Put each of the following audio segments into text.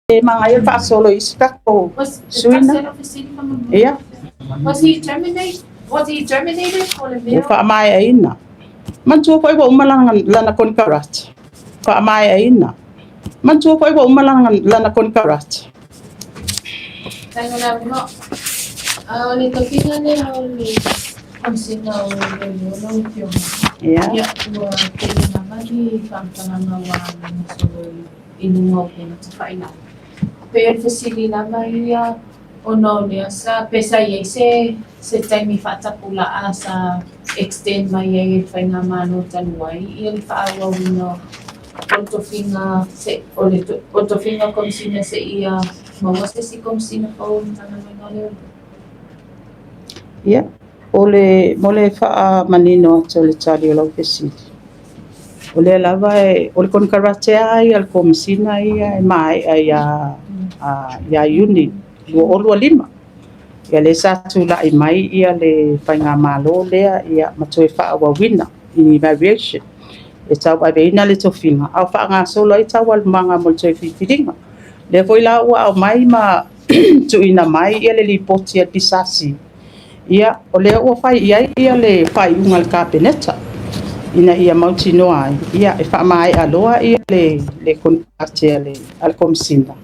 Mga solo iskako. Suina. Yeah. Was he terminated? Faamaeaina. Mantua po iba umalangan lana kon karat. Faamaeaina. Mantua po iba umalangan lana kon karat. Tayo na mo. Ulit tingnan niya ulit. Ang sinaw ng yung. Yeah. Ya tua tingnan naman ni pangtangawan so inungaw ko sa Faamaeina. Pero fasili naman niya ono niya sa pesay se time fata pula sa extend may Faamaeina tanway il faawa no Pontofinga se Pontofinga komsina se iya mawas si komsina po tanang Yeah. Ole fa manino tole tali lo pesidi. Ole lava ole kon karate ai al komsina ia mai ya unit lo olu lima. Ya le satu la mai ia le Faamaeina le ia matoi fa wina ini variation. E tau Faamaeina le tofinga au fa nga solo i tau al manga mo toi fifiringa. Le foi la wa mai ma tu ina mai ia le lipoti al pisasi. Ia ole o fai ia le fai ungal kapeneta ina ia mautinoa ia e Faamaeaina aloa ia le kontate le al komsina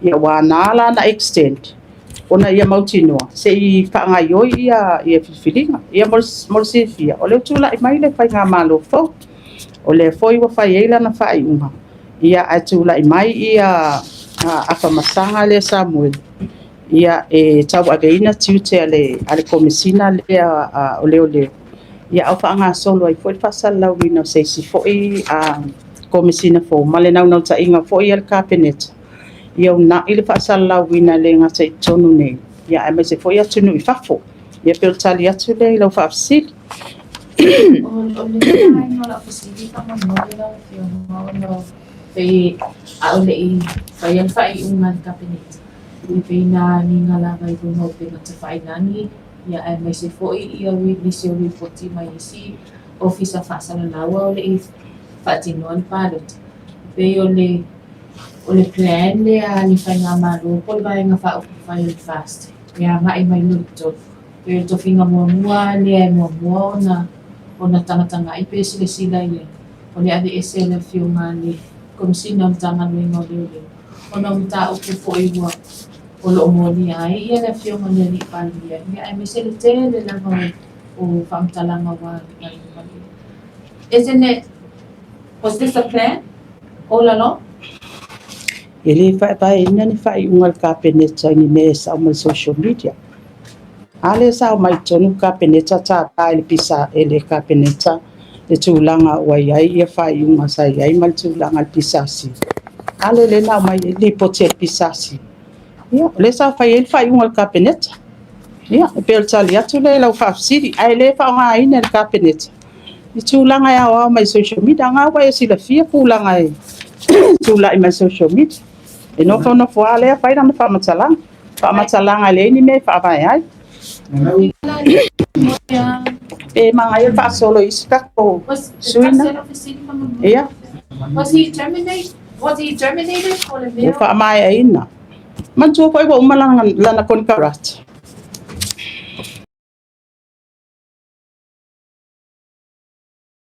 ia wanala na extend ona ia mautinoa se I whaangaio ia fifiringa ia mol sifia ole tula mai le Faamaeina fo ole foi wa fai eila na fai unga ia atula mai ia afamasanga le Samuel ia e tau Faamaeina tiute ale komisina le ole ia au whaanga solo ai foi fasala wina se si foi komisina fo male nau ta inga foi al cabinet ia na ile fasala wina le nga se tonu ne ia ai se foi atunu I fafo ia pel tali atu le lo fafsi Wala ko sige pa mo wala yung pe aule fayan ungan kabinet ni pina ni ngalagay ko no pina sa Faamaeina ni ya ay may si foi iya witness yung report may si office of Faamaeina le fatinon palot pe ole plan le ni Faamaeina pol ba nga fa file fast ya nga may luto pero to finga mo le mo na ona tanga ipe sila ye ole adi SLF yung ni kung sino tangan mo le ona tao ko foi wa Olo mo niya ay iya na fiyo mo ni Palya. Niya ay misal tele lang o pamtalangawan. Isn't it? Was this a plan all along? Ele Faamaeina ni fai ungal kapeneta ni mesa o social media. Ale sa mai tonu kapeneta ta ele pisa ele kapeneta e tulanga wa yai ia fai unga sa yai mal tulanga pisasi. Ale le na mai le pote pisasi. Yeah, lesa fai ungal kapeneta. Yeah, pel tali atu le lau fafsiri. Ai le Faamaeina el kapeneta. I tulanga ya wa mai social media nga wa sila fia pulanga e. Tula I mai social media. E no fa no fa le fai na Faamaeina le ni me Faamaeaina. E mga fa solo iskako. Suina. Yeah. Was he terminated? Faamaeaina. Mantua po iba umalangan lana kon karat.